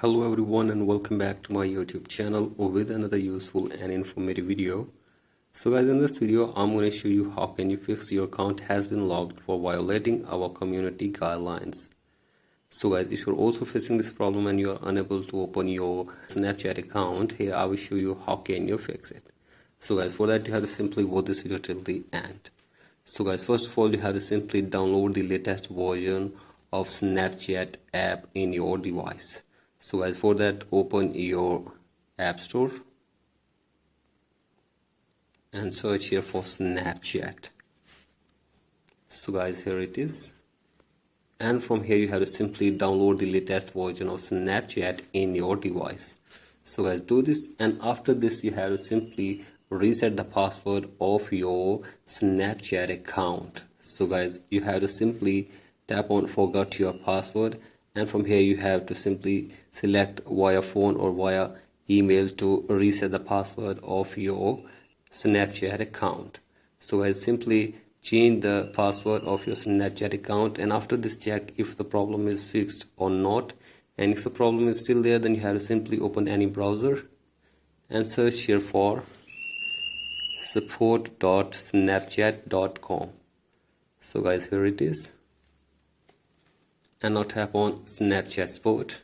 Hello everyone and welcome back to my YouTube channel with another useful and informative video. So guys, in this video I'm going to show you how can you fix your account has been logged for violating our community guidelines. So guys, if you're also facing this problem and you are unable to open your Snapchat account, here I will show you how can you fix it. So guys, for that you have to simply watch this video till the end. So guys, first of all you have to simply download the latest version of Snapchat app in your device. So guys, for that open your app store and search here for Snapchat. So guys, here it is, and from here you have to simply download the latest version of Snapchat in your device. So guys, do this, and after this you have to simply reset the password of your Snapchat account. So guys, you have to simply tap on forgot your password, and from here you have to simply select via phone or via email to reset the password of your Snapchat account. So guys, simply change the password of your Snapchat account, and after this check if the problem is fixed or not, and if the problem is still there, then you have to simply open any browser and search here for support.snapchat.com. so guys, here it is, and now tap on Snapchat support,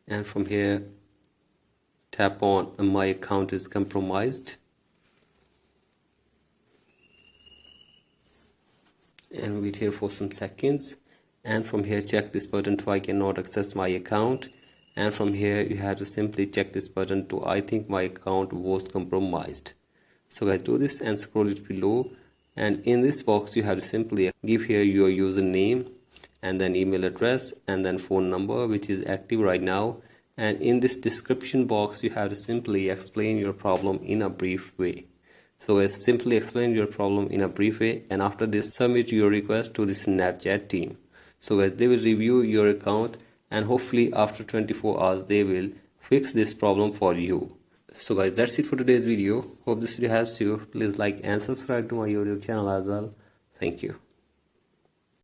and from here tap on my account is compromised, and wait here for some seconds, and from here check this button to I cannot access my account, and from here you have to simply check this button to I think my account was compromised. So guys, do this and scroll it below, and in this box you have to simply give here your username and then email address and then phone number which is active right now, and in this description box you have to simply explain your problem in a brief way. So guys, simply explain your problem in a brief way, and after this submit your request to the Snapchat team. So guys, they will review your account, and hopefully after 24 hours they will fix this problem for you. So guys, that's it for today's video. Hope this video helps you. Please like and subscribe to my YouTube channel as well. Thank you.